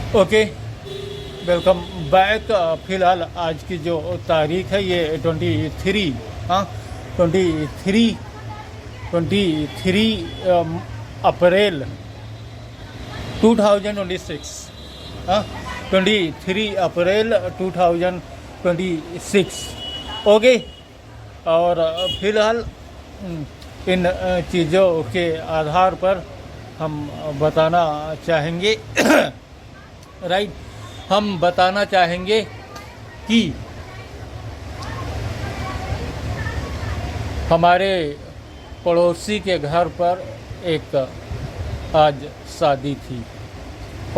Okay, welcome back. फ़िलहाल आज की जो तारीख है ये 23, हाँ 23 अप्रैल 2026, हाँ 23 अप्रैल 2026। ओके, और फ़िलहाल इन चीज़ों के आधार पर हम बताना चाहेंगे राइट, हम बताना चाहेंगे कि हमारे पड़ोसी के घर पर एक आज शादी थी।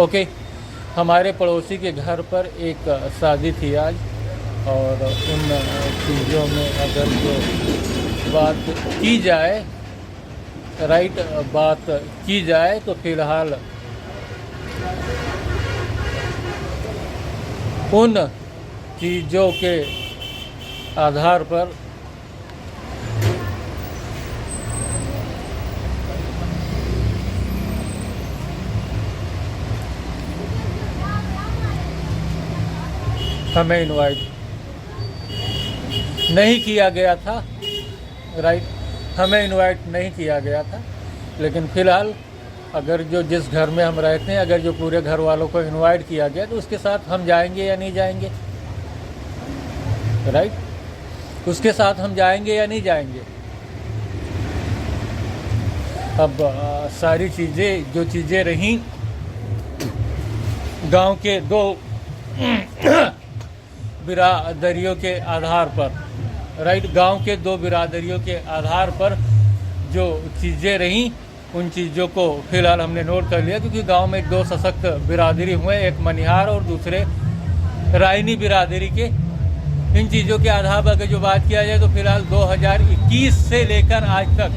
ओके, हमारे पड़ोसी के घर पर एक शादी थी आज, और उन चीज़ों में अगर जो बात की जाए राइट, बात की जाए तो फ़िलहाल उन चीज़ों के आधार पर हमें इनवाइट नहीं किया गया था राइट, हमें इनवाइट नहीं किया गया था। लेकिन फ़िलहाल अगर जो जिस घर में हम रहते हैं, अगर जो पूरे घर वालों को इनवाइट किया गया तो उसके साथ हम जाएंगे या नहीं जाएंगे राइट, उसके साथ हम जाएंगे या नहीं जाएंगे। अब सारी चीज़ें जो चीज़ें रहीं गांव के दो बिरादरियों के आधार पर राइट, गांव के दो बिरादरियों के आधार पर जो चीज़ें रहीं उन चीज़ों को फ़िलहाल हमने नोट कर लिया, क्योंकि गांव में दो सशक्त बिरादरी हुए, एक मनिहार और दूसरे रायनी बिरादरी के। इन चीज़ों के आधार पर अगर जो बात किया जाए तो फ़िलहाल 2021 से लेकर आज तक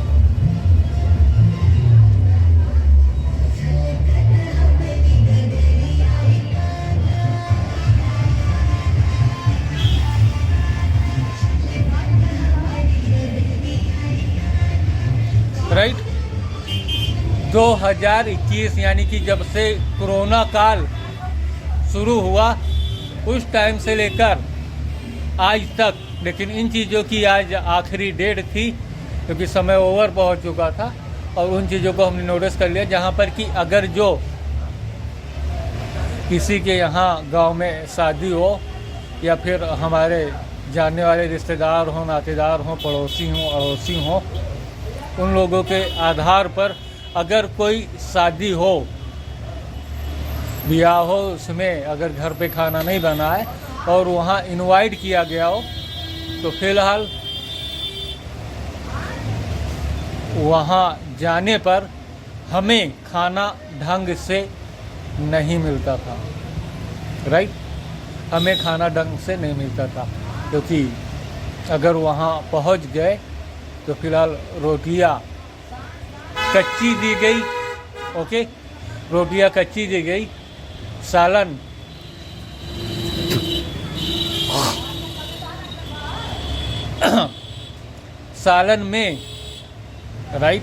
राइट 2021 यानी कि जब से कोरोना काल शुरू हुआ उस टाइम से लेकर आज तक, लेकिन इन चीज़ों की आज आखिरी डेट थी क्योंकि समय ओवर पहुंच चुका था, और उन चीज़ों को हमने नोटिस कर लिया जहां पर कि अगर जो किसी के यहाँ गांव में शादी हो या फिर हमारे जानने वाले रिश्तेदार हों, नातेदार हों, पड़ोसी हों, अड़ोसी हों, उन लोगों के आधार पर अगर कोई शादी हो, ब्याह हो, उसमें अगर घर पे खाना नहीं बना है और वहाँ इनवाइट किया गया हो तो फ़िलहाल वहाँ जाने पर हमें खाना ढंग से नहीं मिलता था राइट, हमें खाना ढंग से नहीं मिलता था, क्योंकि अगर वहाँ पहुँच गए तो फ़िलहाल रोटियाँ कच्ची दी गई। ओके, रोटियाँ कच्ची दी गई, सालन सालन में राइट,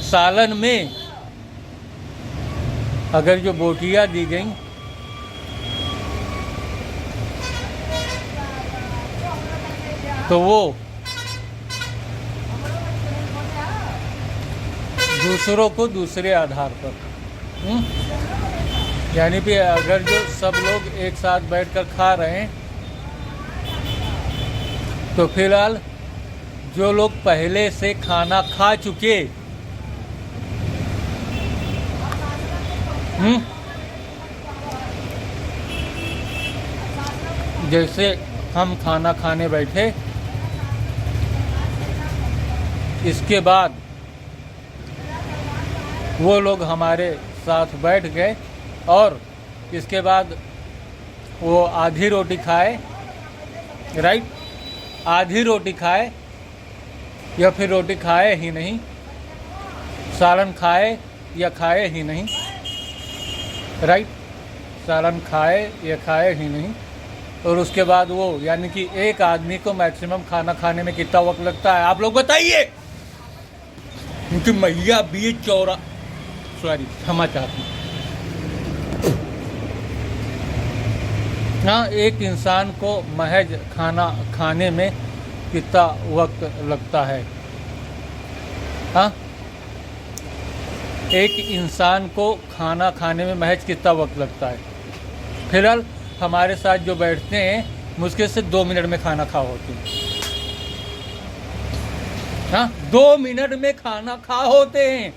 सालन में अगर जो बोटियाँ दी गई तो वो दूसरों को दूसरे आधार पर यानी कि अगर जो सब लोग एक साथ बैठकर खा रहे हैं तो फिलहाल जो लोग पहले से खाना खा चुके जैसे हम खाना खाने बैठे, इसके बाद वो लोग हमारे साथ बैठ गए और इसके बाद वो आधी रोटी खाए राइट, आधी रोटी खाए या फिर रोटी खाए ही नहीं, सालन खाए या खाए ही नहीं राइट, सालन खाए या खाए ही नहीं। और उसके बाद वो यानी कि एक आदमी को मैक्सिमम खाना खाने में कितना वक्त लगता है आप लोग बताइए, क्योंकि मैया भी चौरा सॉरी क्षमा चाहती हाँ, एक इंसान को महज खाना खाने में कितना वक्त लगता है? हाँ, एक इंसान को खाना खाने में महज कितना वक्त लगता है? फिलहाल हमारे साथ जो बैठते हैं मुश्किल से 2 मिनट में खाना खा होते हैं। हाँ, 2 मिनट में खाना खा होते हैं।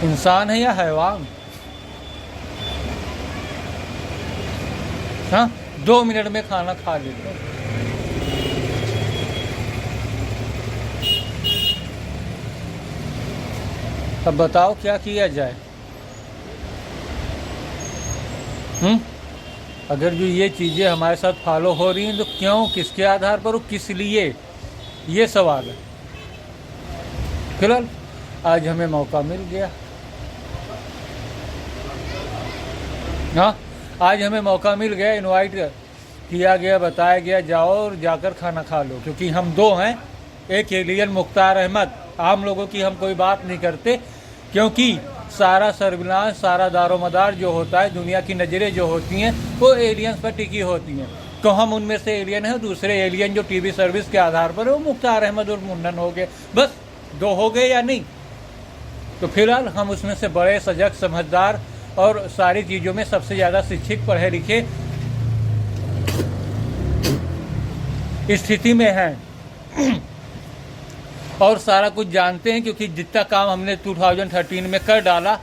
इंसान है या हैवान? हाँ, 2 मिनट में खाना खा लेते हैं। अब बताओ क्या किया जाए? अगर जो ये चीज़ें हमारे साथ फॉलो हो रही हैं तो क्यों, किसके आधार पर और किस लिए, ये सवाल है। फिलहाल आज हमें मौका मिल गया। हाँ, आज हमें मौका मिल गया, इनवाइट किया गया, बताया गया जाओ और जाकर खाना खा लो। क्योंकि हम 2 हैं, एक एलियन मुख्तार अहमद। आम लोगों की हम कोई बात नहीं करते, क्योंकि सारा सर्विलांस, सारा दारोमदार जो होता है, दुनिया की नज़रें जो होती हैं वो एलियंस पर टिकी होती हैं। तो हम उनमें से एलियन हैं। दूसरे एलियन जो टीवी सर्विस के आधार पर है वो मुख्तार अहमद और मुन्नन हो गए। बस 2 हो गए या नहीं? तो फिलहाल हम उसमें से बड़े, सजग, समझदार और सारी चीज़ों में सबसे ज़्यादा शिक्षित, पढ़े लिखे स्थिति में हैं और सारा कुछ जानते हैं। क्योंकि जितना काम हमने 2013 में कर डाला,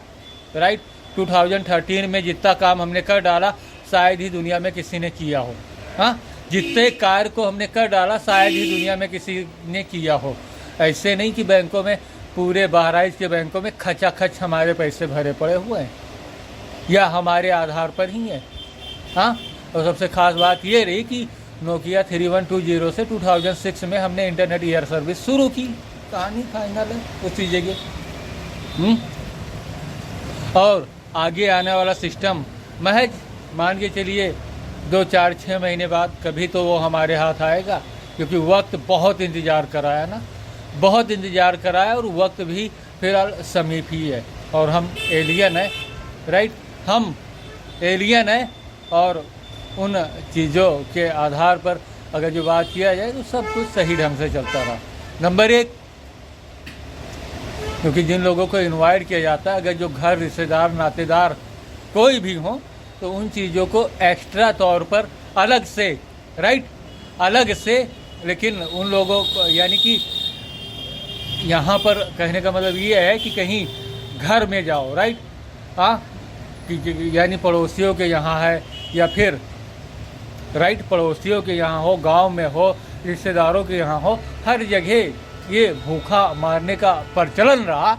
राइट, 2013 में जितना काम हमने कर डाला शायद ही दुनिया में किसी ने किया हो। हाँ, जितने कार्य को हमने कर डाला शायद ही दुनिया में किसी ने किया हो। ऐसे नहीं कि बैंकों में, पूरे बहराइच के बैंकों में खचाखच हमारे पैसे भरे पड़े हुए हैं या हमारे आधार पर ही है। हाँ, और सबसे ख़ास बात ये रही कि नोकिया 3120 से 2006 में हमने इंटरनेट एयर सर्विस शुरू की। कहानी फाइनल है उसी जगह। और आगे आने वाला सिस्टम महज मान के चलिए 2, 4, 6 महीने बाद कभी तो वो हमारे हाथ आएगा। क्योंकि वक्त बहुत इंतज़ार कराया ना, बहुत इंतज़ार कराया और वक्त भी फिलहाल समीप ही है। और हम एलियन हैं, राइट, हम एलियन हैं। और उन चीज़ों के आधार पर अगर जो बात किया जाए तो सब कुछ सही ढंग से चलता रहा। नंबर 1, क्योंकि जिन लोगों को इनवाइट किया जाता है, अगर जो घर रिश्तेदार, नातेदार कोई भी हो, तो उन चीज़ों को एक्स्ट्रा तौर पर अलग से, राइट, अलग से, लेकिन उन लोगों को, यानी कि यहाँ पर कहने का मतलब ये है कि कहीं घर में जाओ, राइट, हाँ, यानी पड़ोसियों के यहाँ है या फिर, राइट, पड़ोसियों के यहाँ हो, गांव में हो, रिश्तेदारों के यहाँ हो, हर जगह ये भूखा मारने का प्रचलन रहा।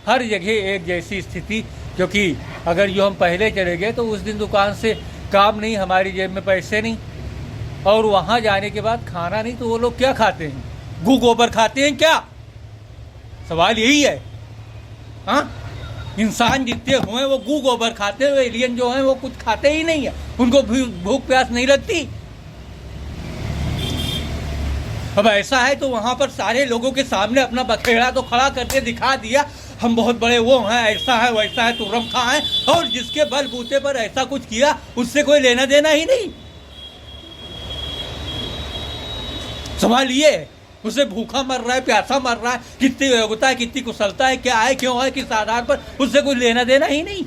हर जगह एक जैसी स्थिति। क्योंकि अगर जो हम पहले चले गए तो उस दिन दुकान से काम नहीं, हमारी जेब में पैसे नहीं, और वहाँ जाने के बाद खाना नहीं, तो वो लोग क्या खाते हैं? गू गोबर खाते हैं क्या? सवाल यही है। हाँ, इंसान जितने हुए वो गू गोबर खाते हैं, एलियन जो हैं वो कुछ खाते ही नहीं है, उनको भूख प्यास नहीं लगती। अब ऐसा है तो वहाँ पर सारे लोगों के सामने अपना बखेड़ा तो खड़ा करके दिखा दिया, हम बहुत बड़े वो हैं, ऐसा है वैसा है, तुर्रम खां है, और जिसके बलबूते पर ऐसा कुछ किया उससे कोई लेना देना ही नहीं। सवाल ये है, उसे भूखा मर रहा है, प्यासा मर रहा है, कितनी योग्यता है, कितनी कुशलता है, क्या है, क्यों है, किस आधार पर, उससे कोई लेना देना ही नहीं।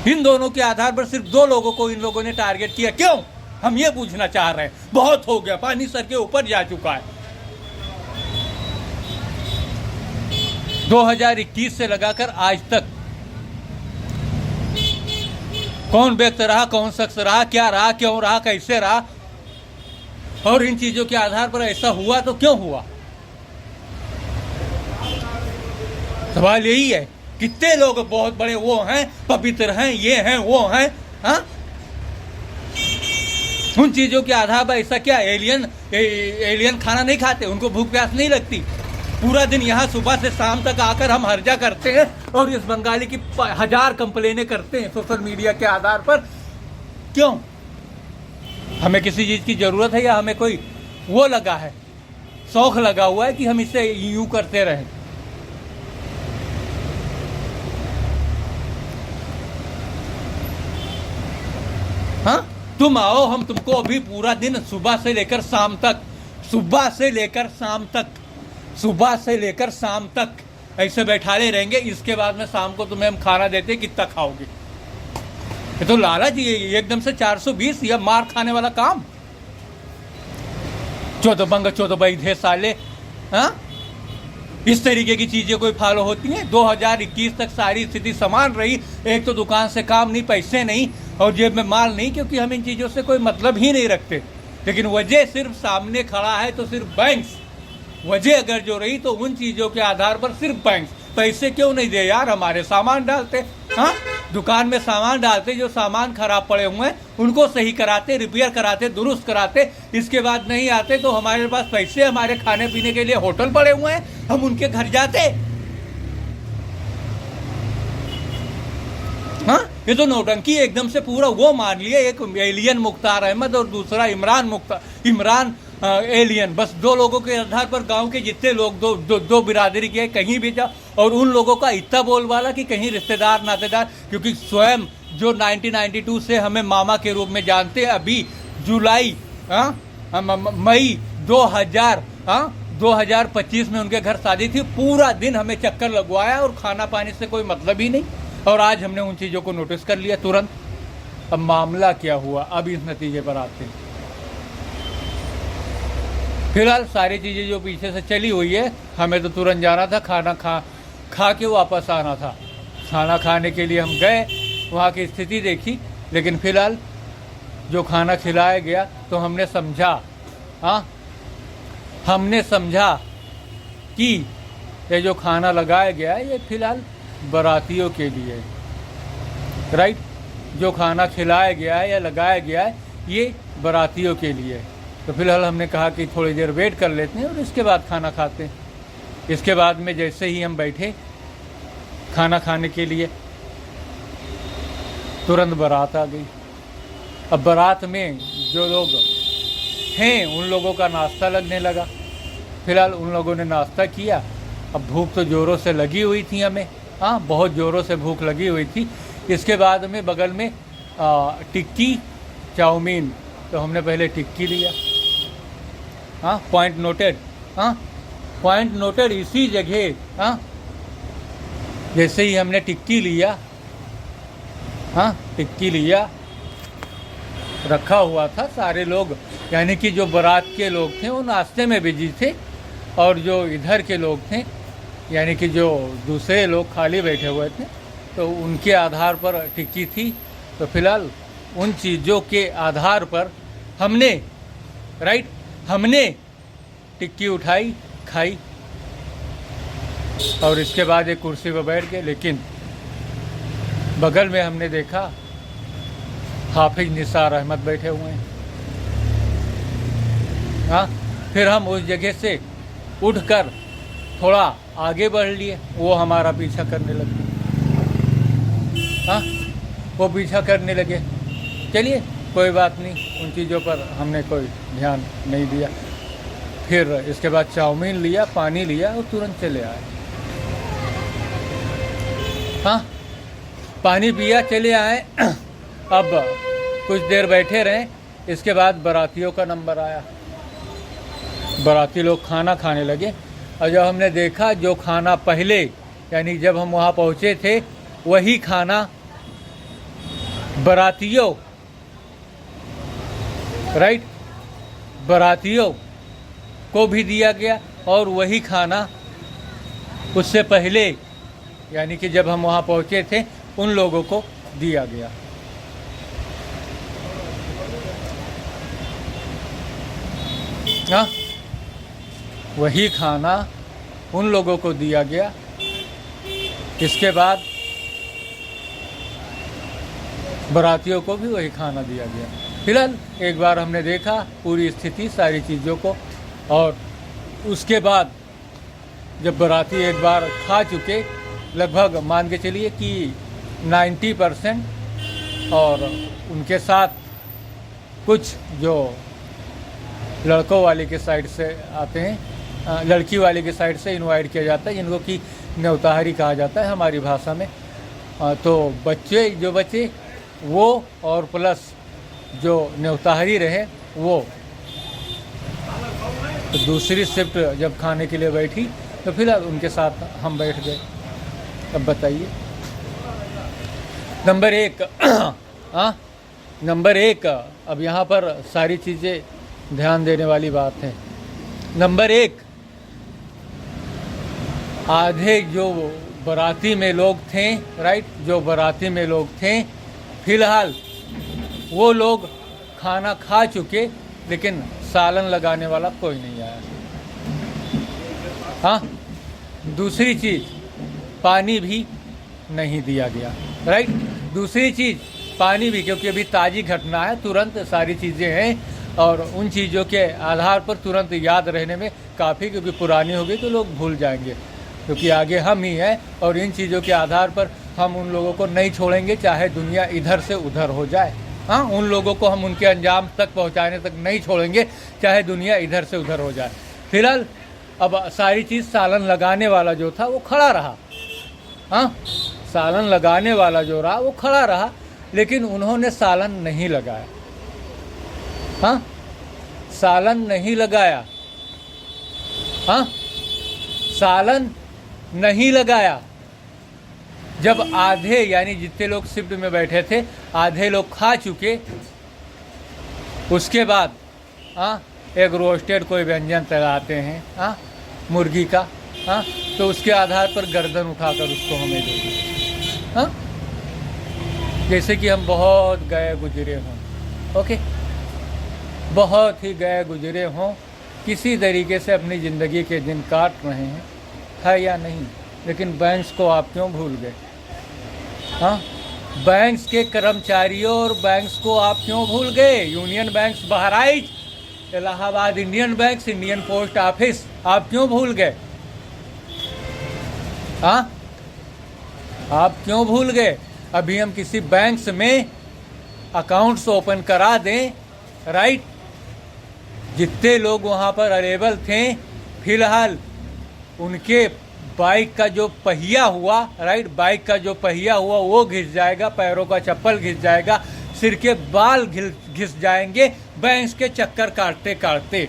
इन दोनों के आधार पर सिर्फ 2 लोगों को इन लोगों ने टारगेट किया। क्यों? हम ये पूछना चाह रहे हैं। बहुत हो गया, पानी सर के ऊपर जा चुका है। 2021 से लगाकर आज तक कौन व्यक्ति रहा, कौन शख्स रहा, क्या रहा, क्यों रहा, कैसे रहा, और इन चीजों के आधार पर ऐसा हुआ तो क्यों हुआ? सवाल यही है। कितने लोग बहुत बड़े वो हैं, पवित्र हैं, ये हैं, वो हैं, हाँ, उन चीजों के आधार पर ऐसा क्या? एलियन खाना नहीं खाते, उनको भूख प्यास नहीं लगती, पूरा दिन यहाँ सुबह से शाम तक आकर हम हर्जा करते हैं और इस बंगाली की 1000 कंप्लेनें करते हैं सोशल मीडिया के आधार पर। क्यों? हमें किसी चीज़ की ज़रूरत है या हमें कोई वो लगा है, शौक लगा हुआ है कि हम इसे यूं करते रहें? हाँ, तुम आओ, हम तुमको अभी पूरा दिन सुबह से लेकर शाम तक, सुबह से लेकर शाम तक, सुबह से लेकर शाम तक ऐसे बैठाले रहेंगे। इसके बाद में शाम को तुम्हें हम खाना देते, कितना खाओगे? ये तो लालच, ये एकदम से 420, या मार खाने वाला काम। चौदह बंग चौदह बैधे साले। हाँ, इस तरीके की चीजें कोई फॉलो होती हैं? 2021 तक सारी स्थिति समान रही। एक तो दुकान से काम नहीं, पैसे नहीं और जेब में माल नहीं, क्योंकि हम इन चीजों से कोई मतलब ही नहीं रखते। लेकिन वजह सिर्फ सामने खड़ा है तो सिर्फ बैंक्स। वजह अगर जो रही तो उन चीजों के आधार पर सिर्फ बैंक्स। पैसे क्यों नहीं दे यार? हमारे सामान डालते, हाँ, दुकान में सामान डालते, जो सामान खराब पड़े हुए हैं उनको सही कराते, रिपेयर कराते, दुरुस्त कराते। इसके बाद नहीं आते तो हमारे पास पैसे, हमारे खाने पीने के लिए होटल पड़े हुए हैं, हम उनके घर जाते। हाँ, ये तो नौटंकी एकदम से पूरा वो मान लिए। एक एलियन मुख्तार अहमद और दूसरा इमरान एलियन। बस दो लोगों के आधार पर गांव के जितने लोग दो बिरादरी के कहीं भी जाओ, और उन लोगों का इतना बोलबाला कि कहीं रिश्तेदार नातेदार, क्योंकि स्वयं जो 1992 से हमें मामा के रूप में जानते हैं, अभी जुलाई मई 2025 में उनके घर शादी थी। पूरा दिन हमें चक्कर लगवाया और खाना पानी से कोई मतलब ही नहीं। और आज हमने उन चीज़ों को नोटिस कर लिया तुरंत। अब मामला क्या हुआ, अब इस नतीजे पर आते हैं। फिलहाल सारी चीज़ें जो पीछे से चली हुई है, हमें तो तुरंत जाना था, खाना खा के वापस आना था। खाना खाने के लिए हम गए, वहाँ की स्थिति देखी, लेकिन फिलहाल जो खाना खिलाया गया तो हमने समझा, हाँ, हमने समझा कि ये जो खाना लगाया गया है ये फिलहाल बारातियों के लिए, राइट। जो खाना खिलाया गया है या लगाया गया है ये बारातियों के लिए। तो फिलहाल हमने कहा कि थोड़ी देर वेट कर लेते हैं और इसके बाद खाना खाते हैं। इसके बाद में जैसे ही हम बैठे खाना खाने के लिए, तुरंत बारात आ गई। अब बारात में जो लोग हैं उन लोगों का नाश्ता लगने लगा। फिलहाल उन लोगों ने नाश्ता किया। अब भूख तो ज़ोरों से लगी हुई थी हमें, हाँ, बहुत ज़ोरों से भूख लगी हुई थी। इसके बाद में बगल में टिक्की चाउमीन, तो हमने पहले टिक्की लिया। हाँ, पॉइंट नोटेड, हाँ, पॉइंट नोटेड। इसी जगह, हाँ, जैसे ही हमने टिक्की लिया, हाँ, टिक्की लिया, रखा हुआ था। सारे लोग, यानी कि जो बारात के लोग थे वो नाश्ते में बिजी थे, और जो इधर के लोग थे, यानी कि जो दूसरे लोग खाली बैठे हुए थे, तो उनके आधार पर टिक्की थी। तो फिलहाल उन चीज़ों के आधार पर हमने, राइट, हमने टिक्की उठाई, खाई, और इसके बाद एक कुर्सी पर बैठ गए। लेकिन बगल में हमने देखा हाफिज निसार अहमद बैठे हुए हैं। हाँ, फिर हम उस जगह से उठकर थोड़ा आगे बढ़ लिए, वो हमारा पीछा करने लगे। हाँ, वो पीछा करने लगे। चलिए कोई बात नहीं, उन चीज़ों पर हमने कोई ध्यान नहीं दिया। फिर इसके बाद चाउमीन लिया, पानी लिया और तुरंत चले आए। हाँ, पानी पिया, चले आए। अब कुछ देर बैठे रहे। इसके बाद बारातियों का नंबर आया। बाराती लोग खाना खाने लगे, और जब हमने देखा जो खाना पहले, यानी जब हम वहाँ पहुँचे थे, वही खाना बारातियों, राइट, बारातियों को भी दिया गया, और वही खाना उससे पहले, यानी कि जब हम वहाँ पहुँचे थे, उन लोगों को दिया गया। हाँ, वही खाना उन लोगों को दिया गया। इसके बाद बारातियों को भी वही खाना दिया गया। फिलहाल एक बार हमने देखा पूरी स्थिति, सारी चीज़ों को, और उसके बाद जब बाराती एक बार खा चुके, लगभग मान के चलिए कि 90%, और उनके साथ कुछ जो लड़कों वाले के साइड से आते हैं, लड़की वाले के साइड से इनवाइट किया जाता है, जिनको कि न्योताहारी कहा जाता है हमारी भाषा में। तो बच्चे जो बचे वो, और प्लस जो न्योताहरी रहे वो। तो दूसरी शिफ्ट जब खाने के लिए बैठी तो फिलहाल उनके साथ हम बैठ गए। अब बताइए, नंबर एक नंबर एक, अब यहाँ पर सारी चीज़ें ध्यान देने वाली बात है। नंबर एक, आधे जो बाराती में लोग थे, राइट, जो बाराती में लोग थे, फिलहाल वो लोग खाना खा चुके, लेकिन सालन लगाने वाला कोई नहीं आया। हाँ, दूसरी चीज़, पानी भी नहीं दिया गया, राइट। दूसरी चीज़, पानी भी, क्योंकि अभी ताज़ी घटना है, तुरंत सारी चीज़ें हैं और उन चीज़ों के आधार पर तुरंत याद रहने में काफ़ी, क्योंकि पुरानी होगी तो लोग भूल जाएंगे, क्योंकि आगे हम ही हैं और इन चीज़ों के आधार पर हम उन लोगों को नहीं छोड़ेंगे, चाहे दुनिया इधर से उधर हो जाए। हाँ, उन लोगों को हम उनके अंजाम तक पहुंचाने तक नहीं छोड़ेंगे, चाहे दुनिया इधर से उधर हो जाए। फिलहाल अब सारी चीज़, सालन लगाने वाला जो था वो खड़ा रहा। हाँ, सालन लगाने वाला जो रहा वो खड़ा रहा, लेकिन उन्होंने सालन नहीं लगाया। हाँ, सालन नहीं लगाया। हाँ, सालन नहीं लगाया। जब आधे, यानी जितने लोग शिफ्ट में बैठे थे, आधे लोग खा चुके, उसके बाद हाँ, एक रोस्टेड कोई व्यंजन तैयारते हैं, हाँ, मुर्गी का, हाँ, तो उसके आधार पर गर्दन उठाकर उसको हमें दे दी। हाँ, जैसे कि हम बहुत गए गुजरे हों, ओके, बहुत ही गए गुजरे हों, किसी तरीके से अपनी ज़िंदगी के दिन काट रहे हैं, है या नहीं, लेकिन बैंक्स को आप क्यों भूल गए? हाँ, बैंक्स के कर्मचारियों और बैंक्स को आप क्यों भूल गए? Union banks Bahraich, Allahabad Indian banks, Indian post office, आप क्यों भूल गए? हाँ, आप क्यों भूल गए? अभी हम किसी बैंक्स में अकाउंट्स ओपन करा दें, राइट, जितने लोग वहाँ पर अवेलेबल थे, फिलहाल उनके बाइक का जो पहिया हुआ, राइट, बाइक का जो पहिया हुआ वो घिस जाएगा, पैरों का चप्पल घिस जाएगा, सिर के बाल घिस जाएंगे, बैंक्स के चक्कर काटते काटते,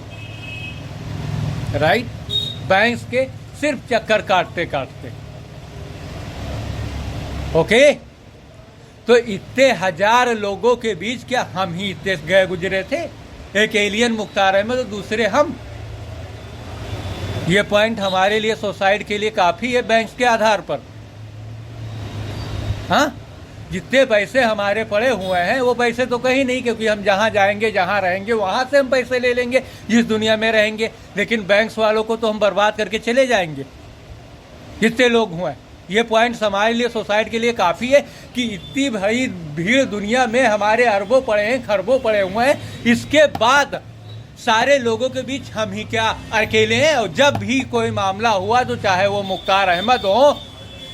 राइट, बैंक्स के सिर्फ चक्कर काटते काटते। ओके, तो इतने हजार लोगों के बीच क्या हम ही इतने गए गुजरे थे? एक एलियन मुख्तार अहमद तो दूसरे हम। ये पॉइंट हमारे लिए, सोसाइटी के लिए काफ़ी है बैंक्स के आधार पर। हाँ, जितने पैसे हमारे पड़े हुए हैं वो पैसे तो कहीं नहीं, क्योंकि हम जहाँ जाएंगे, जहाँ रहेंगे, वहाँ से हम पैसे ले लेंगे जिस दुनिया में रहेंगे, लेकिन बैंक्स वालों को तो हम बर्बाद करके चले जाएंगे, जितने लोग हुए। ये पॉइंट्स हमारे लिए, सोसाइटी के लिए काफ़ी है कि इतनी भाई भीड़ दुनिया में हमारे अरबों पड़े हैं, खरबों पड़े हुए हैं, इसके बाद सारे लोगों के बीच हम ही क्या अकेले हैं? और जब भी कोई मामला हुआ तो चाहे वो मुख्तार अहमद हो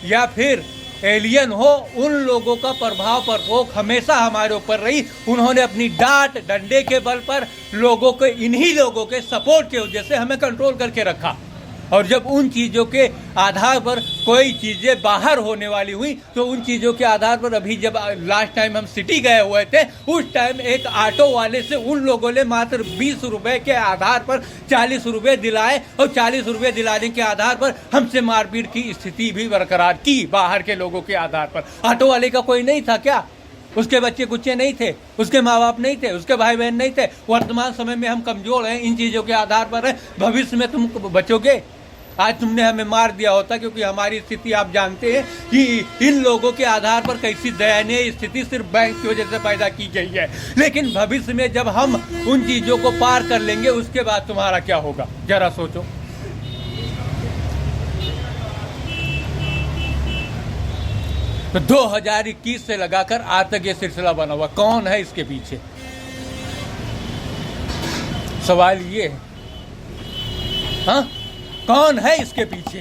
या फिर एलियन हो, उन लोगों का प्रभाव प्रकोप हमेशा हमारे ऊपर रही। उन्होंने अपनी डांट डंडे के बल पर लोगों के, इन्हीं लोगों के सपोर्ट के वजह से हमें कंट्रोल करके रखा। और जब उन चीज़ों के आधार पर कोई चीज़ें बाहर होने वाली हुई, तो उन चीज़ों के आधार पर, अभी जब लास्ट टाइम हम सिटी गए हुए थे, उस टाइम एक ऑटो वाले से उन लोगों ने मात्र 20 रुपए के आधार पर 40 रुपए दिलाए, और 40 रुपए दिलाने के आधार पर हमसे मारपीट की स्थिति भी बरकरार की, बाहर के लोगों के आधार पर। ऑटो वाले का कोई नहीं था क्या? उसके बच्चे कुच्चे नहीं थे, उसके माँ बाप नहीं थे, उसके भाई बहन नहीं थे। वर्तमान समय में हम कमज़ोर हैं, इन चीज़ों के आधार पर है। भविष्य में तुम बचोगे? आज तुमने हमें मार दिया होता, क्योंकि हमारी स्थिति आप जानते हैं कि इन लोगों के आधार पर कैसी दयनीय स्थिति सिर्फ बैंक की वजह से पैदा की गई है। लेकिन भविष्य में जब हम उन चीज़ों को पार कर लेंगे, उसके बाद तुम्हारा क्या होगा, जरा सोचो। तो 2021 से लगाकर आज तक ये सिलसिला बना हुआ, कौन है इसके पीछे? सवाल ये है, हाँ, कौन है इसके पीछे?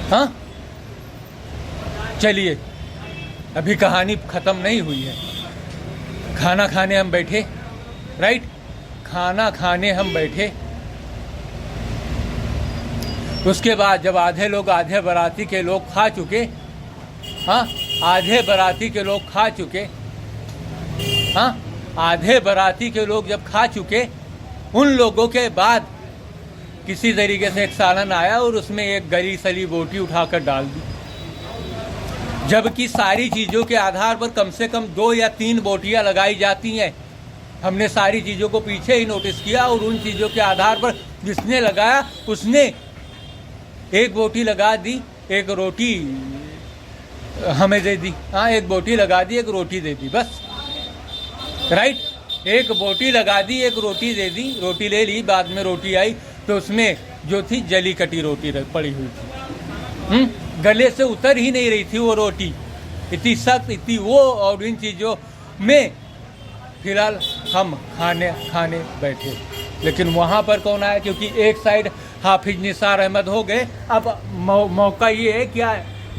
हाँ, चलिए, अभी कहानी खत्म नहीं हुई है। खाना खाने हम बैठे, राइट, खाना खाने हम बैठे। उसके बाद जब आधे लोग, आधे बाराती के लोग खा चुके, हाँ, आधे बाराती के लोग खा चुके, हाँ, आधे बाराती के लोग जब खा चुके, उन लोगों के बाद किसी तरीके से एक सालन आया और उसमें एक गली सली बोटी उठाकर डाल दी, जबकि सारी चीज़ों के आधार पर कम से कम 2 या 3 बोटियां लगाई जाती हैं। हमने सारी चीज़ों को पीछे ही नोटिस किया और उन चीज़ों के आधार पर जिसने लगाया उसने एक बोटी लगा दी, एक रोटी हमें दे दी, हाँ, एक बोटी लगा दी, एक रोटी दे दी, बस, राइट। एक बोटी लगा दी, एक रोटी दे दी, रोटी ले ली, बाद में रोटी आई तो उसमें जो थी जली कटी रोटी पड़ी हुई थी, गले से उतर ही नहीं रही थी वो रोटी, इतनी सख्त, इतनी वो। और इन चीज़ों में फिलहाल हम खाने बैठे, लेकिन वहाँ पर कौन आया? क्योंकि एक साइड हाफिज निसार अहमद हो गए। अब मौका ये है क्या,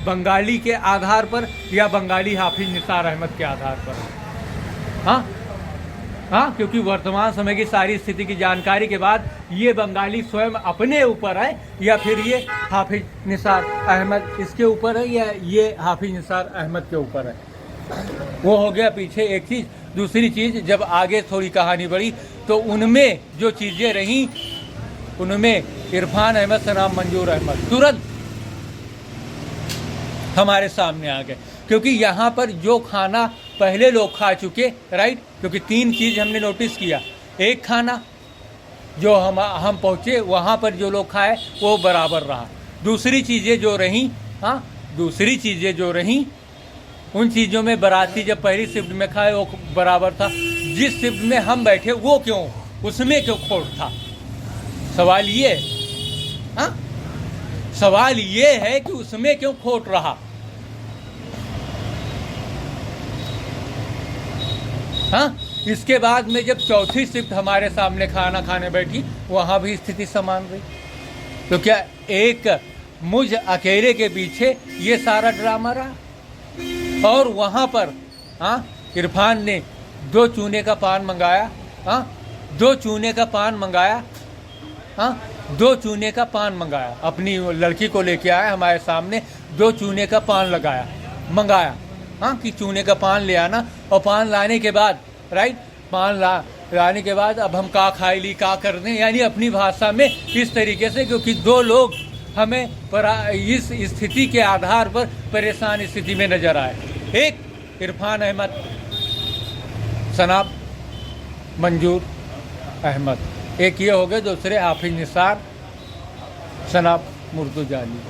बंगाली के आधार पर या बंगाली हाफिज निसार अहमद के आधार पर, हाँ हाँ, क्योंकि वर्तमान समय की सारी स्थिति की जानकारी के बाद ये बंगाली स्वयं अपने ऊपर है या फिर ये हाफिज निसार अहमद इसके ऊपर है या ये हाफिज निसार अहमद के ऊपर है। वो हो गया पीछे एक चीज़। दूसरी चीज़, जब आगे थोड़ी कहानी बढ़ी तो उनमें जो चीज़ें रहीं, उनमें इरफान अहमद सनाम मंजूर अहमद तुरंत हमारे सामने आ गए, क्योंकि यहाँ पर जो खाना पहले लोग खा चुके, राइट, क्योंकि 3 चीज़ हमने नोटिस किया। एक खाना जो हम पहुँचे वहाँ पर जो लोग खाए वो बराबर रहा। दूसरी चीज़ें जो रहीं, हाँ, दूसरी चीज़ें जो रहीं उन चीज़ों में बाराती जब पहली शिफ्ट में खाए वो बराबर था, जिस शिफ्ट में हम बैठे वो क्यों, उसमें क्यों खोट था? सवाल ये, हाँ, सवाल ये है कि उसमें क्यों खोट रहा? हाँ, इसके बाद में जब चौथी शिफ्ट हमारे सामने खाना खाने बैठी वहाँ भी स्थिति समान रही। तो क्या एक मुझ अकेले के पीछे ये सारा ड्रामा रहा? और वहाँ पर, हाँ, इरफान ने 2 चूने का पान मंगाया, हाँ, 2 चूने का पान मंगाया, हाँ, 2 चूने का पान मंगाया, अपनी लड़की को लेके आया हमारे सामने, 2 चूने का पान मंगाया, हाँ, कि चूने का पान ले आना। और पान लाने के बाद, राइट, पान लाने के बाद अब हम का खाई ली का करने, यानी अपनी भाषा में इस तरीके से, क्योंकि 2 लोग हमें इस स्थिति के आधार पर परेशान स्थिति में नजर आए। एक इरफान अहमद सनाब मंजूर अहमद, एक ये हो गए, दूसरे हाफिज निसार सनाब मुर्तुजाली,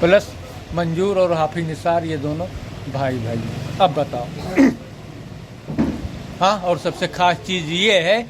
प्लस मंजूर और हाफिज निसार, ये दोनों भाई। अब बताओ, हाँ, और सबसे ख़ास चीज़ ये है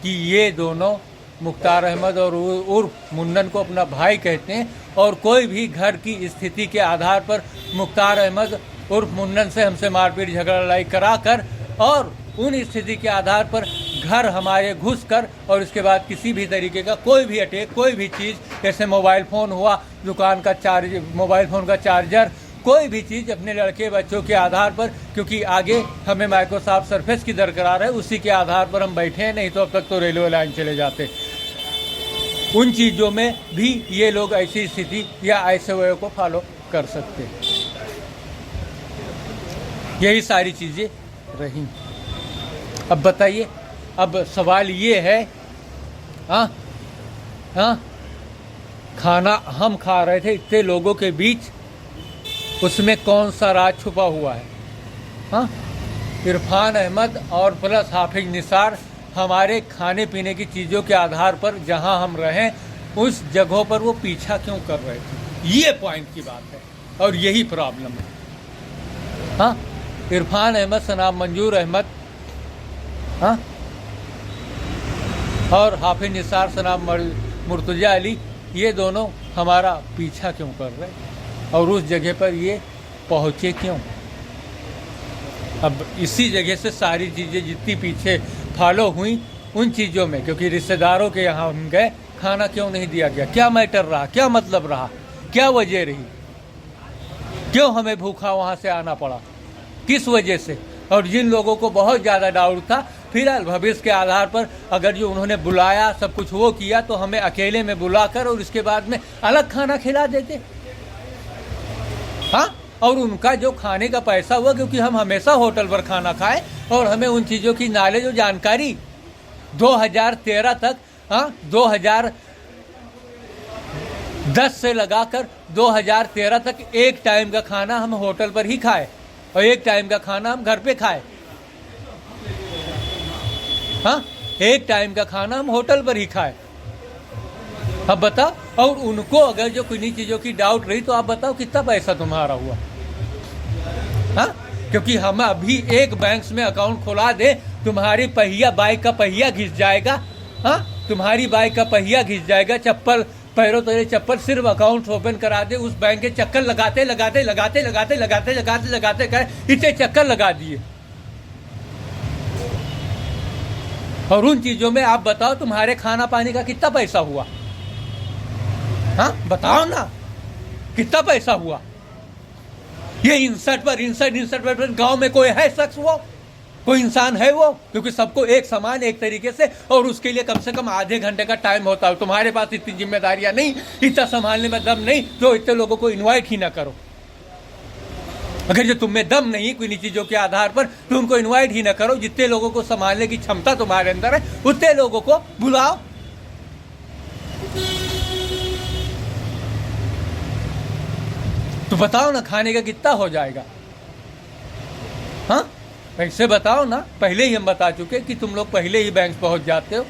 कि ये दोनों मुख्तार अहमद और उर्फ मुन्नन को अपना भाई कहते हैं, और कोई भी घर की स्थिति के आधार पर मुख्तार अहमद उर्फ मुन्नन से हमसे मारपीट झगड़ा लड़ाई करा कर और उन स्थिति के आधार पर घर हमारे घुस कर और इसके बाद किसी भी तरीके का कोई भी अटैक, कोई भी चीज़, जैसे मोबाइल फ़ोन हुआ, दुकान का मोबाइल फ़ोन का चार्जर, कोई भी चीज़ अपने लड़के बच्चों के आधार पर, क्योंकि आगे हमें माइक्रोसॉफ्ट सरफेस की दरकार है, उसी के आधार पर हम बैठे हैं, नहीं तो अब तक तो रेलवे लाइन चले जाते। उन चीज़ों में भी ये लोग ऐसी स्थिति या ऐसे वे को फॉलो कर सकते हैं। यही सारी चीज़ें रहीं। अब बताइए, अब सवाल ये है, हाँ हाँ, खाना हम खा रहे थे इतने लोगों के बीच, उसमें कौन सा राज छुपा हुआ है? हाँ, इरफान अहमद और प्लस हाफिज निसार हमारे खाने पीने की चीज़ों के आधार पर जहां हम रहें उस जगहों पर वो पीछा क्यों कर रहे थे? ये पॉइंट की बात है और यही प्रॉब्लम है। हाँ, इरफान अहमद सनाम मंजूर अहमद, हाँ, और हाफिज निसार सनाम मुर्तजा अली, ये दोनों हमारा पीछा क्यों कर रहे हैं और उस जगह पर ये पहुँचे क्यों? अब इसी जगह से सारी चीज़ें जितनी पीछे फॉलो हुई उन चीज़ों में, क्योंकि रिश्तेदारों के यहाँ हम गए, खाना क्यों नहीं दिया गया? क्या मैटर रहा? क्या मतलब रहा? क्या वजह रही? क्यों हमें भूखा वहाँ से आना पड़ा? किस वजह से? और जिन लोगों को बहुत ज़्यादा डाउट था, फिलहाल भविष्य के आधार पर अगर जो उन्होंने बुलाया, सब कुछ वो किया, तो हमें अकेले में बुलाकर और इसके बाद में अलग खाना खिला देते। हाँ, और उनका जो खाने का पैसा हुआ, क्योंकि हम हमेशा होटल पर खाना खाएं और हमें उन चीज़ों की नॉलेज और जानकारी 2013 तक, 2010 से लगाकर 2013 तक एक टाइम का खाना हम होटल पर ही खाए और एक टाइम का खाना हम घर पे खाए। एक टाइम का खाना हम होटल पर ही खाए। अब बताओ, और उनको अगर जो किन्हीं चीज़ों की डाउट रही तो आप बताओ कितना पैसा तुम्हारा हुआ। क्योंकि हम अभी एक बैंक में अकाउंट खुला दे, तुम्हारी पहिया बाइक का पहिया घिस जाएगा। तुम्हारी बाइक का पहिया घिस जाएगा, चप्पल पैरों तेरे चप्पल सिर्फ अकाउंट ओपन करा दे, उस बैंक के चक्कर लगाते लगाते लगाते लगाते लगाते लगाते लगाते गए, इतने चक्कर लगा दिए। और उन चीजों में आप बताओ तुम्हारे खाना पानी का कितना पैसा हुआ। बताओ ना कितना पैसा हुआ। ये इंसर्ट पर गांव में कोई है शख्स, वो कोई इंसान है वो, क्योंकि सबको एक समान एक तरीके से, और उसके लिए कम से कम आधे घंटे का टाइम होता है। तुम्हारे पास इतनी जिम्मेदारियां नहीं, इतना संभालने में दम नहीं, तो इतने लोगों को इनवाइट ही ना करो। अगर जो तुम में दम नहीं किन्हीं चीजों के आधार पर, तो उनको इनवाइट ही ना करो। जितने लोगों को संभालने की क्षमता तुम्हारे अंदर है उतने लोगों को बुलाओ। तो बताओ ना खाने का कितना हो जाएगा। ऐसे बताओ ना। पहले ही हम बता चुके कि तुम लोग पहले ही बैंक पहुंच जाते हो।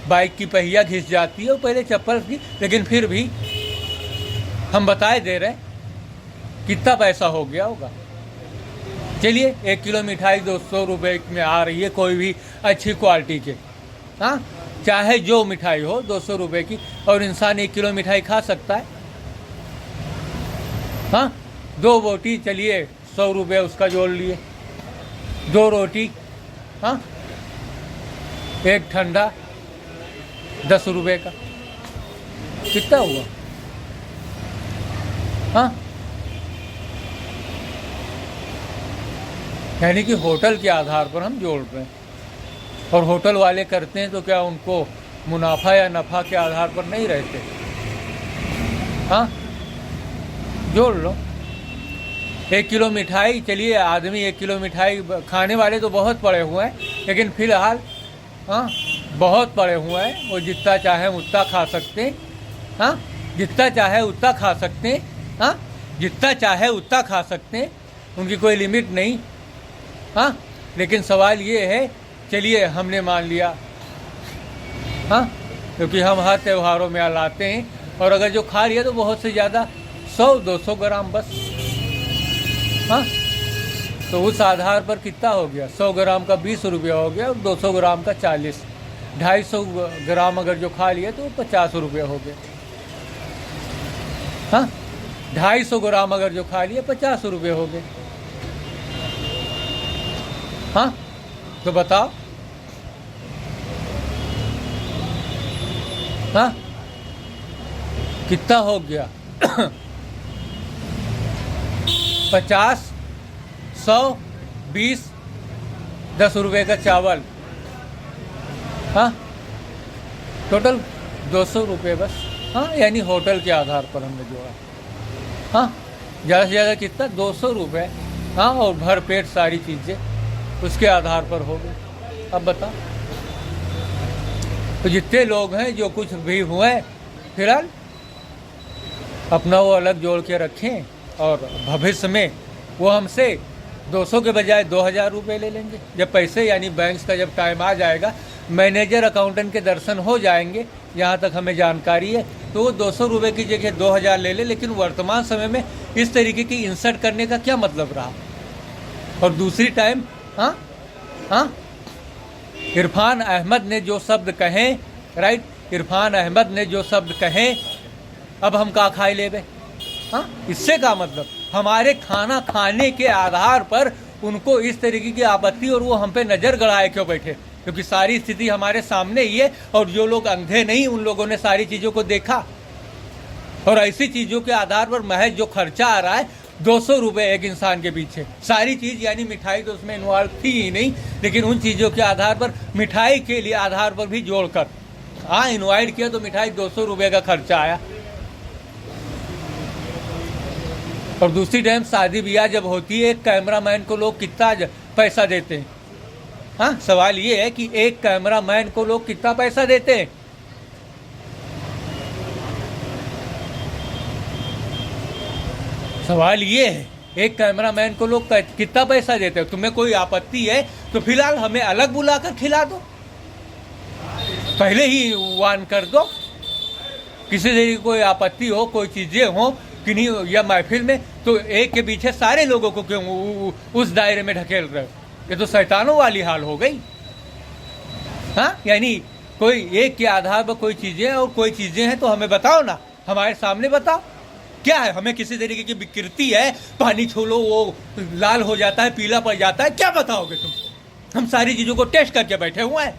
बाइक की पहिया घिस जाती है पहले चप्पल की, लेकिन फिर भी हम बताए दे रहे कितना पैसा हो गया होगा। चलिए 1 किलो मिठाई 200 रुपये में आ रही है, कोई भी अच्छी क्वालिटी के। चाहे जो मिठाई हो 200 रुपये की, और इंसान 1 किलो मिठाई खा सकता है। 2 रोटी चलिए 100 रुपये उसका जोड़ लिए, 2 रोटी, एक ठंडा 10 रुपये का, कितना हुआ। यानी कि होटल के आधार पर हम जोड़ रहे हैं, और होटल वाले करते हैं तो क्या उनको मुनाफा या नफा के आधार पर नहीं रहते। जोड़ लो 1 किलो मिठाई। चलिए आदमी 1 किलो मिठाई खाने वाले तो बहुत पड़े हुए हैं, लेकिन फिलहाल बहुत पड़े हुए हैं। वो जितना चाहे उतना खा सकते हैं। जितना चाहे उतना खा सकते हैं। जितना चाहे उतना खा सकते हैं, उनकी कोई लिमिट नहीं। लेकिन सवाल ये है, चलिए हमने मान लिया, क्योंकि हम हर त्योहारों में लाते हैं, और अगर जो खा लिया तो बहुत से ज़्यादा 100-200 ग्राम बस। तो उस आधार पर कितना हो गया। 100 ग्राम का 20 रुपया हो गया, और 200 ग्राम का 40। 250 ग्राम अगर जो खा लिया तो 50 रुपये हो गए। 250 ग्राम अगर जो खा लिया 50 रुपये हो गए। तो बताओ। कितना हो गया। 50, 100, 20, 10 रुपये का चावल, टोटल 200 रुपये बस। यानी होटल के आधार पर हमने जोड़ा। ज़्यादा से ज़्यादा कितना 200 रुपये। और भर पेट सारी चीज़ें उसके आधार पर हो गई। अब बताओ, तो जितने लोग हैं जो कुछ भी हुए, फिलहाल अपना वो अलग जोड़ के रखें, और भविष्य में वो हमसे 200 के बजाय 2000 रुपये ले लेंगे। जब पैसे यानी बैंक का जब टाइम आ जाएगा, मैनेजर अकाउंटेंट के दर्शन हो जाएंगे, यहाँ तक हमें जानकारी है, तो वो 200 रुपये की जगह 2000 ले ले। लेकिन वर्तमान समय में इस तरीके की इंसर्ट करने का क्या मतलब रहा। और दूसरी टाइम इरफान अहमद ने जो शब्द कहे, राइट, इरफान अहमद ने जो शब्द कहे, अब हम का खाई लेबे। इससे का मतलब हमारे खाना खाने के आधार पर उनको इस तरीके की आपत्ति, और वो हम पे नज़र गड़ाए क्यों बैठे, क्योंकि सारी स्थिति हमारे सामने ही है। और जो लोग अंधे नहीं, उन लोगों ने सारी चीज़ों को देखा, और ऐसी चीज़ों के आधार पर महज जो खर्चा आ रहा है 200 रुपये एक इंसान के पीछे, सारी चीज़ यानी मिठाई तो उसमें इन्वॉल्व थी ही नहीं, लेकिन उन चीज़ों के आधार पर मिठाई के लिए आधार पर भी जोड़कर इनवाइट किया, तो मिठाई 200 रुपये का खर्चा आया। और दूसरी टाइम शादी ब्याह जब होती है, एक कैमरामैन को लोग कितना पैसा देते हैं? हाँ, सवाल ये है कि एक कैमरामैन को लोग कितना पैसा देते हैं? सवाल ये है, एक कैमरामैन को लोग कितना पैसा देते हैं? तुम्हें कोई आपत्ति है तो फिलहाल हमें अलग बुलाकर खिला दो, पहले ही वार्न कर दो। किसी तरीके की कोई आपत्ति हो, कोई चीज़ें हो किन्हीं या महफिल में, तो एक के पीछे सारे लोगों को क्यों उस दायरे में ढकेल रहे हो? ये तो शैतानों वाली हाल हो गई। हाँ, यानी कोई एक के आधार पर कोई चीज़ें और कोई चीज़ें हैं तो हमें बताओ ना, हमारे सामने बताओ क्या है। हमें किसी तरीके की विकृति है, पानी छोलो वो लाल हो जाता है, पीला पड़ जाता है, क्या बताओगे तुम? हम सारी चीज़ों को टेस्ट करके बैठे हुए हैं।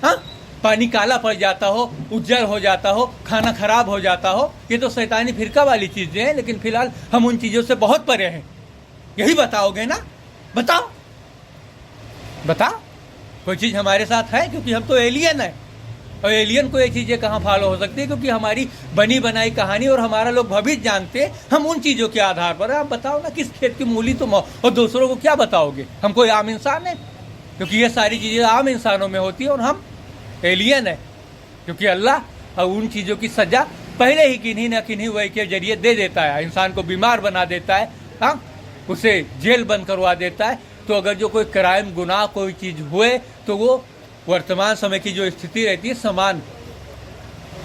हाँ, पानी काला पड़ जाता हो, उज्जर हो जाता हो, खाना खराब हो जाता हो, ये तो शैतानी फिरका वाली चीज़ें हैं। लेकिन फिलहाल हम उन चीज़ों से बहुत परे हैं। यही बताओगे ना? बताओ बताओ, कोई चीज़ हमारे साथ है? क्योंकि हम तो एलियन है, और एलियन को ये चीज़ें कहाँ फॉलो हो सकती है? क्योंकि हमारी बनी बनाई कहानी और हमारा लोग भविष्य जानते हैं। हम उन चीज़ों के आधार पर, आप बताओ ना किस खेत की मूली तुम, और दूसरों को क्या बताओगे? हम कोई आम इंसान है? क्योंकि ये सारी चीज़ें आम इंसानों में होती है और हम एलियन है। क्योंकि अल्लाह और उन चीज़ों की सज़ा पहले ही किन्हीं न किन्हीं वही के जरिए दे देता है। इंसान को बीमार बना देता है, हाँ, उसे जेल बंद करवा देता है। तो अगर जो कोई क्राइम, गुनाह, कोई चीज़ हुए तो वो वर्तमान समय की जो स्थिति रहती है समान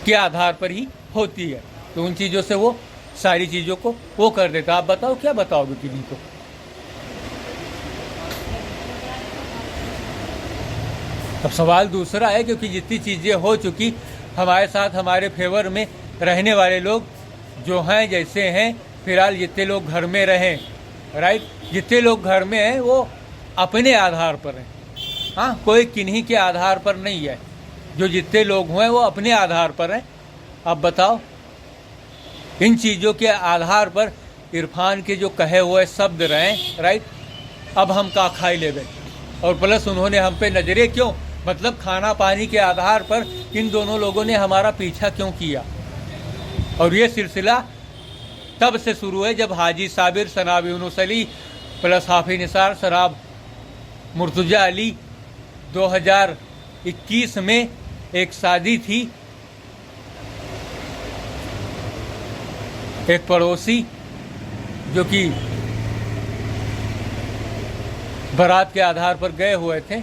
के आधार पर ही होती है। तो उन चीज़ों से वो सारी चीज़ों को वो कर देता है। आप बताओ क्या बताओगे किन्हीं को? अब सवाल दूसरा है, क्योंकि जितनी चीज़ें हो चुकी हमारे साथ, हमारे फेवर में रहने वाले लोग जो हैं जैसे हैं, फिलहाल जितने लोग घर में रहें, राइट, जितने लोग घर में हैं वो अपने आधार पर हैं। हाँ, कोई किन्हीं के आधार पर नहीं है। जो जितने लोग हुए वो अपने आधार पर हैं। अब बताओ, इन चीज़ों के आधार पर इरफान के जो कहे हुए शब्द रहे, राइट, अब हम का खाई ले गए, और प्लस उन्होंने हम पे नजरें क्यों, मतलब खाना पानी के आधार पर इन दोनों लोगों ने हमारा पीछा क्यों किया? और ये सिलसिला तब से शुरू है जब हाजी साबिर, सनाब यूनुस अली प्लस हाफिज निसार, सराब मुर्तजा अली 2021 में एक शादी थी। एक पड़ोसी जो कि बारात के आधार पर गए हुए थे,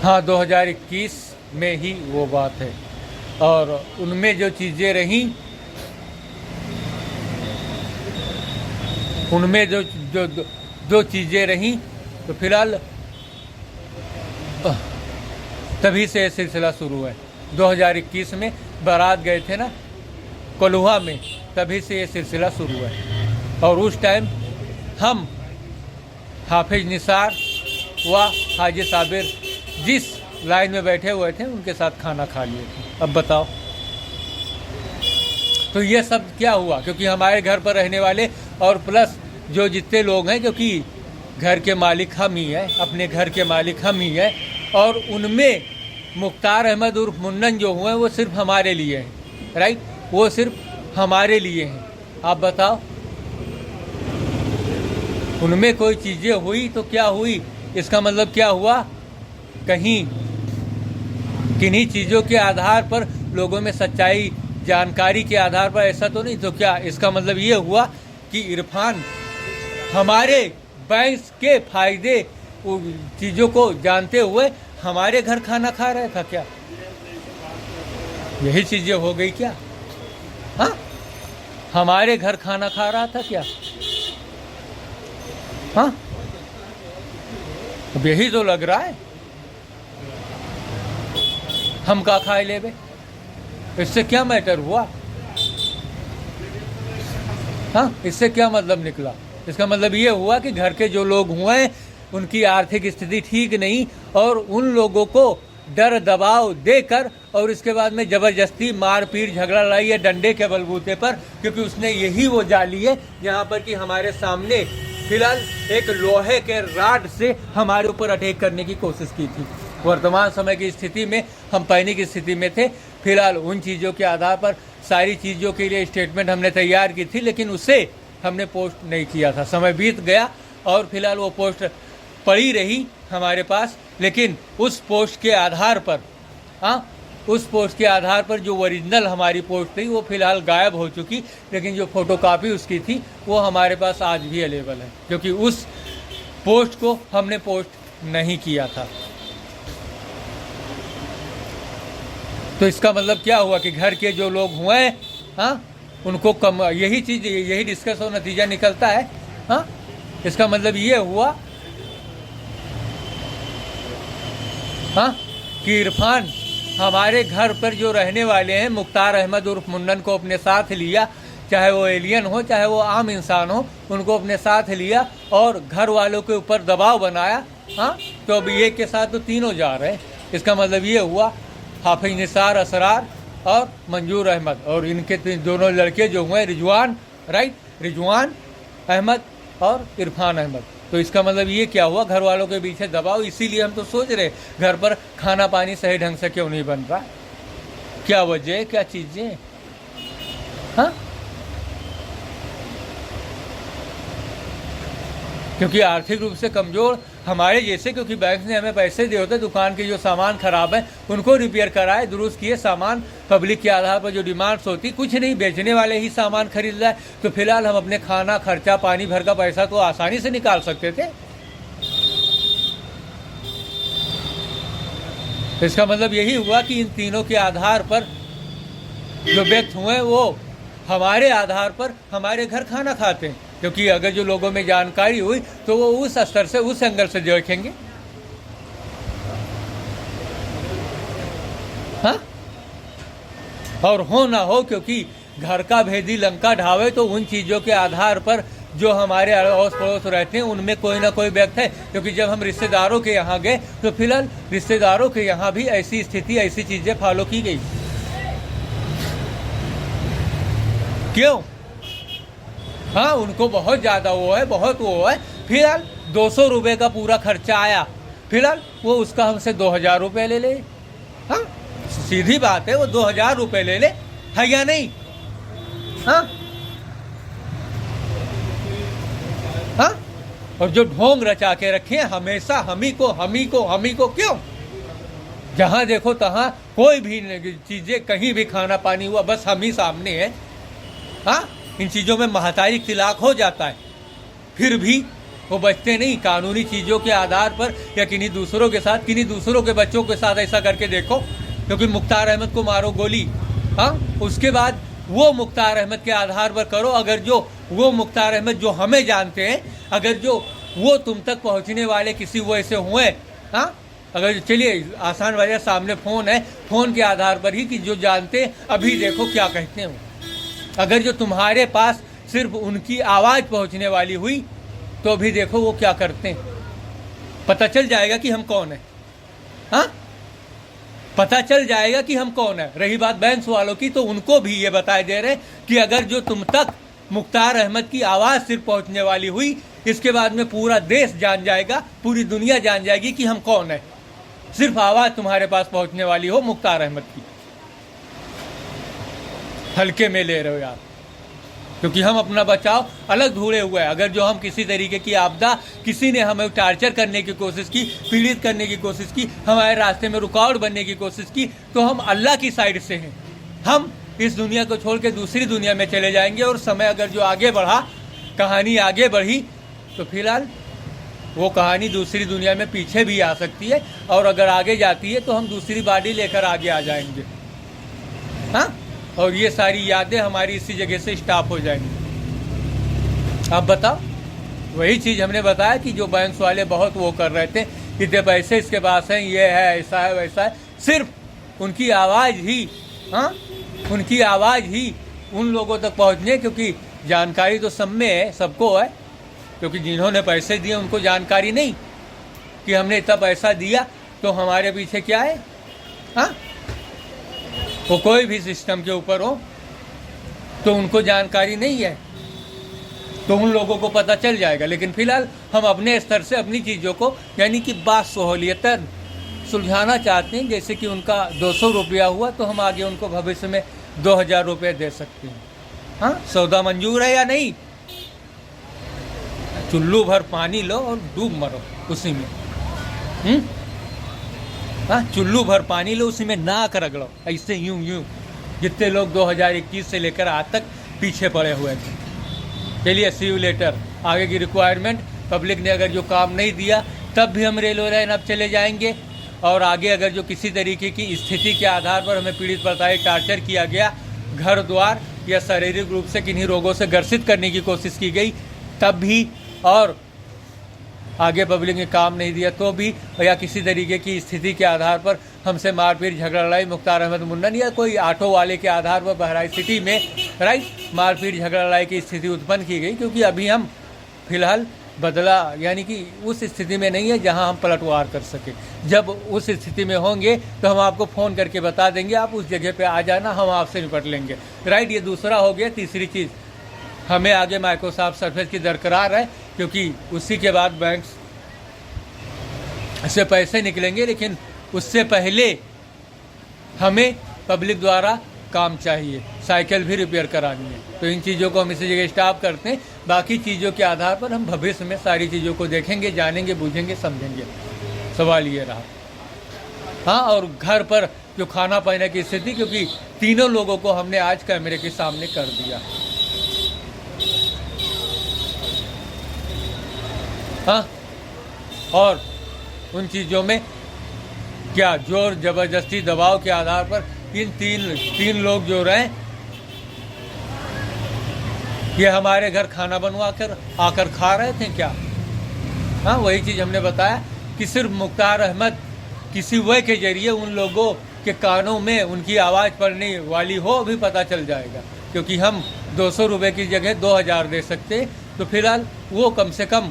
हाँ 2021 में ही वो बात है। और उनमें जो चीज़ें रहीं, उनमें जो चीज़ें रहीं, तो फिलहाल तभी से सिलसिला शुरू है। 2021 में बारात गए थे ना कोल्हुआ में, तभी से ये सिलसिला शुरू है। और उस टाइम हम हाफिज निसार व हाजी साबिर जिस लाइन में बैठे हुए थे उनके साथ खाना खा लिए थे। अब बताओ, तो ये सब क्या हुआ? क्योंकि हमारे घर पर रहने वाले और प्लस जो जितने लोग हैं, जो कि घर के मालिक हम ही हैं, अपने घर के मालिक हम ही हैं, और उनमें मुख्तार अहमद उर्फ मुन्नन जो हुए वो सिर्फ हमारे लिए हैं, राइट, वो सिर्फ हमारे लिए हैं। आप बताओ, उनमें कोई चीज़ें हुई तो क्या हुई? इसका मतलब क्या हुआ? कहीं किन्हीं चीज़ों के आधार पर लोगों में सच्चाई, जानकारी के आधार पर ऐसा तो नहीं? तो क्या इसका मतलब ये हुआ कि इरफान हमारे बैंक के फायदे चीज़ों को जानते हुए हमारे घर खाना खा रहा था क्या? यही चीज़ें हो गई क्या? हाँ, हमारे घर खाना खा रहा था क्या? हाँ, अब यही तो लग रहा है। हम का खाए ले बे, इससे क्या मैटर हुआ? हाँ, इससे क्या मतलब निकला? इसका मतलब ये हुआ कि घर के जो लोग हुए हैं उनकी आर्थिक स्थिति ठीक नहीं, और उन लोगों को डर दबाव देकर और इसके बाद में ज़बरदस्ती मारपीट, झगड़ा, लड़ाई या डंडे के बलबूते पर, क्योंकि उसने यही वो जाली है जहाँ पर कि हमारे सामने फिलहाल एक लोहे के राड से हमारे ऊपर अटैक करने की कोशिश की थी। वर्तमान समय की स्थिति में हम पैनिक स्थिति में थे। फिलहाल उन चीज़ों के आधार पर सारी चीज़ों के लिए स्टेटमेंट हमने तैयार की थी, लेकिन उसे हमने पोस्ट नहीं किया था। समय बीत गया और फिलहाल वो पोस्ट पड़ी रही हमारे पास, लेकिन उस पोस्ट के आधार पर उस पोस्ट के आधार पर जो ओरिजिनल हमारी पोस्ट थी वो फिलहाल गायब हो चुकी, लेकिन जो फोटोकॉपी उसकी थी वो हमारे पास आज भी अवेलेबल है, क्योंकि उस पोस्ट को हमने पोस्ट नहीं किया था। तो इसका मतलब क्या हुआ कि घर के जो लोग हुए हैं उनको कम यही चीज़ यही डिस्कस और नतीजा निकलता है। इसका मतलब ये हुआ कि इरफान हमारे घर पर जो रहने वाले हैं मुख्तार अहमद उर्फ मुन्नन को अपने साथ लिया, चाहे वो एलियन हो चाहे वो आम इंसान हो, उनको अपने साथ लिया और घर वालों के ऊपर दबाव बनाया। तो अब एक के साथ तो तीनों जा रहे हैं। इसका मतलब ये हुआ हाफिज निसार असरार और मंजूर अहमद, और इनके दोनों लड़के जो हुए रिजवान, रिजवान अहमद और इरफान अहमद। तो इसका मतलब ये क्या हुआ, घर वालों के पीछे दबाव। इसीलिए हम तो सोच रहे घर पर खाना पानी सही ढंग से क्यों नहीं बन रहा, क्या वजह, क्या चीज़ें। क्योंकि आर्थिक रूप से कमज़ोर हमारे जैसे, क्योंकि बैंक ने हमें पैसे दिए होते, दुकान के जो सामान ख़राब है उनको रिपेयर कराए, दुरुस्त किए, सामान पब्लिक के आधार पर जो डिमांड्स होती, कुछ नहीं, बेचने वाले ही सामान खरीद रहा है। तो फिलहाल हम अपने खाना खर्चा पानी भर का पैसा तो आसानी से निकाल सकते थे। इसका मतलब यही हुआ कि इन तीनों के आधार पर जो व्यक्त हुए वो हमारे आधार पर हमारे घर खाना खाते हैं, क्योंकि अगर जो लोगों में जानकारी हुई तो वो उस स्तर से, उस एंगल से देखेंगे। और हो ना हो, क्योंकि घर का भेदी लंका ढावे, तो उन चीज़ों के आधार पर जो हमारे अड़ोस पड़ोस रहते हैं उनमें कोई ना कोई व्यक्त है। क्योंकि जब हम रिश्तेदारों के यहाँ गए तो फिलहाल रिश्तेदारों के यहाँ भी ऐसी स्थिति, ऐसी चीज़ें फॉलो की गई। क्यों? उनको बहुत ज़्यादा वो है, बहुत वो है। फिलहाल 200 रुपये का पूरा खर्चा आया, फिलहाल वो उसका हमसे 2000 रुपये ले ले। सीधी बात है, वो 2000 रुपये ले ले, है या नहीं? और जो ढोंग रचा के रखे हमेशा हमी को क्यों? जहाँ देखो तहाँ कोई भी चीज़ें, कहीं भी खाना पानी हुआ बस हम ही सामने है। इन चीज़ों में महतारी तिलाक हो जाता है, फिर भी वो बचते नहीं। कानूनी चीज़ों के आधार पर या किन्हीं दूसरों के साथ, किन्हीं दूसरों के बच्चों के साथ ऐसा करके देखो। क्योंकि मुख्तार अहमद को मारो गोली, उसके बाद वो मुख्तार अहमद के आधार पर करो। अगर जो वो मुख्तार अहमद जो हमें जानते हैं, अगर जो वो तुम तक पहुँचने वाले किसी वैसे हुए, अगर चलिए आसान वजह सामने फ़ोन है, फ़ोन के आधार पर ही कि जो जानते, अभी देखो क्या कहते हैं। अगर जो तुम्हारे पास सिर्फ उनकी आवाज़ पहुंचने वाली हुई तो भी देखो वो क्या करते हैं, पता चल जाएगा कि हम कौन है। पता चल जाएगा कि हम कौन है। रही बात बैंक वालों की, तो उनको भी ये बताए दे रहे कि अगर जो तुम तक मुख्तार अहमद की आवाज़ सिर्फ पहुंचने वाली हुई, इसके बाद में पूरा देश जान जाएगा, पूरी दुनिया जान जाएगी कि हम कौन है। सिर्फ आवाज़ तुम्हारे पास पहुंचने वाली हो मुख्तार अहमद की। हल्के में ले रहे हो यार, क्योंकि हम अपना बचाव अलग ढूंढे हुए हैं। अगर जो हम किसी तरीके की आपदा, किसी ने हमें टार्चर करने की कोशिश की, पीड़ित करने की कोशिश की, हमारे रास्ते में रुकावट बनने की कोशिश की, तो हम अल्लाह की साइड से हैं। हम इस दुनिया को छोड़ के दूसरी दुनिया में चले जाएंगे। और समय अगर जो आगे बढ़ा, कहानी आगे बढ़ी, तो फिलहाल वो कहानी दूसरी दुनिया में पीछे भी आ सकती है। और अगर आगे जाती है तो हम दूसरी बॉडी लेकर आगे आ जाएंगे। और ये सारी यादें हमारी इसी जगह से स्टॉप हो जाएंगी। अब बताओ, वही चीज़ हमने बताया कि जो बैंक वाले बहुत वो कर रहे थे, कितने पैसे इसके पास हैं, ये है, ऐसा है, वैसा है। सिर्फ उनकी आवाज़ ही, उनकी आवाज़ ही उन लोगों तक पहुंचने, क्योंकि जानकारी तो सब में है, सबको है। क्योंकि जिन्होंने पैसे दिए उनको जानकारी नहीं कि हमने इतना पैसा दिया तो हमारे पीछे क्या है। वो कोई भी सिस्टम के ऊपर हो तो उनको जानकारी नहीं है। तो उन लोगों को पता चल जाएगा। लेकिन फिलहाल हम अपने स्तर से अपनी चीज़ों को यानी कि बासहूलियतन सुलझाना चाहते हैं। जैसे कि उनका 200 रुपया हुआ तो हम आगे उनको भविष्य में 2000 रुपये दे सकते हैं। हाँ, सौदा मंजूर है या नहीं? चुल्लू भर पानी लो और डूब मरो उसी में। हाँ, चुल्लू भर पानी लो, उसी में नाक रगड़ो, ऐसे यूं यूं। जितने लोग 2021 से लेकर आज तक पीछे पड़े हुए थे। चलिए, सी यू लेटर। आगे की रिक्वायरमेंट, पब्लिक ने अगर जो काम नहीं दिया तब भी हम रेलवे लाइन अब चले जाएंगे। और आगे अगर जो किसी तरीके की स्थिति के आधार पर हमें पीड़ित प्रताड़ित टार्चर किया गया, घर द्वार या शारीरिक रूप से किन्हीं रोगों से ग्रसित करने की कोशिश की गई तब भी, और आगे पब्लिक ने काम नहीं दिया तो भी, या किसी तरीके की स्थिति के आधार पर हमसे मारपीट झगड़ा लड़ाई, मुख्तार अहमद मुन्नन या कोई ऑटो वाले के आधार पर बहराइच सिटी में मारपीट झगड़ा लड़ाई की स्थिति उत्पन्न की गई, क्योंकि अभी हम फिलहाल बदला यानी कि उस स्थिति में नहीं है जहां हम पलटवार कर सके। जब उस स्थिति में होंगे तो हम आपको फ़ोन करके बता देंगे, आप उस जगह पे आ जाना, हम आपसे निपट लेंगे। ये दूसरा हो गया। तीसरी चीज़, हमें आगे माइक्रोसॉफ्ट सर्फेस की दरकरार है, क्योंकि उसी के बाद बैंक से पैसे निकलेंगे। लेकिन उससे पहले हमें पब्लिक द्वारा काम चाहिए, साइकिल भी रिपेयर करानी है। तो इन चीज़ों को हम इसी जगह स्टॉप करते हैं। बाकी चीज़ों के आधार पर हम भविष्य में सारी चीज़ों को देखेंगे, जानेंगे, बूझेंगे, समझेंगे। सवाल ये रहा। हाँ, और घर पर जो खाना पीने की स्थिति, क्योंकि तीनों लोगों को हमने आज कैमरे के सामने कर दिया। हाँ, और उन चीज़ों में क्या जोर जबरदस्ती दबाव के आधार पर इन तीन लोग जो रहे, ये हमारे घर खाना बनवा कर आकर खा रहे थे क्या? हाँ, वही चीज़ हमने बताया कि सिर्फ मुख्तार अहमद किसी वजह के जरिए उन लोगों के कानों में उनकी आवाज़ पड़ने वाली हो भी पता चल जाएगा, क्योंकि हम 200 रुपये की जगह 2000 दे सकते। तो फिलहाल वो कम से कम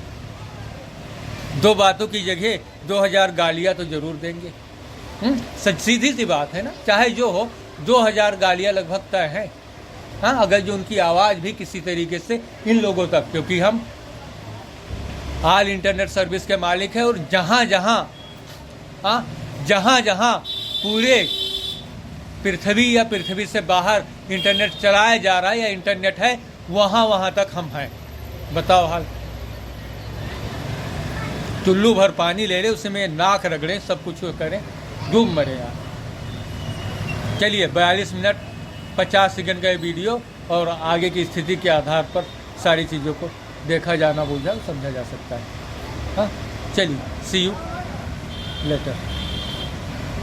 2 बातों की जगह 2000 गालियाँ तो ज़रूर देंगे। सीधी सी बात है ना, चाहे जो हो, 2000 गालियाँ लगभग तय है। हाँ, अगर जो उनकी आवाज़ भी किसी तरीके से इन लोगों तक, क्योंकि हम ऑल इंटरनेट सर्विस के मालिक हैं, और जहाँ जहाँ पूरे पृथ्वी या पृथ्वी से बाहर इंटरनेट चलाया जा रहा है या इंटरनेट है, वहाँ तक हम हैं। बताओ हाल। चुल्लू भर पानी ले रहे, उसमें नाक रगड़े, सब कुछ करें, डूब मरे यार। चलिए, 42 मिनट 50 सेकंड का ये वीडियो, और आगे की स्थिति के आधार पर सारी चीज़ों को देखा जाना, बूझा समझा जा सकता है। हाँ, चलिए, see you later.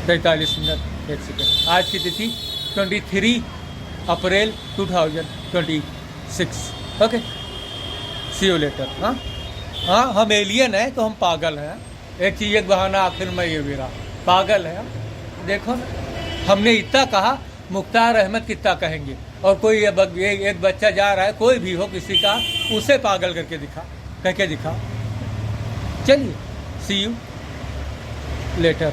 43 minute 1 second. आज की तिथि 23 अप्रैल 2026। Okay, see you later. हाँ, हम एलियन हैं तो हम पागल हैं। एक चीज़ एक बहाना आखिर में ये भी रहा, पागल है। देखो ना, हमने इतना कहा, मुख्तार अहमद कितना कहेंगे, और कोई एक बच्चा जा रहा है, कोई भी हो किसी का, उसे पागल करके कह के दिखा। चलिए, सी यू लेटर।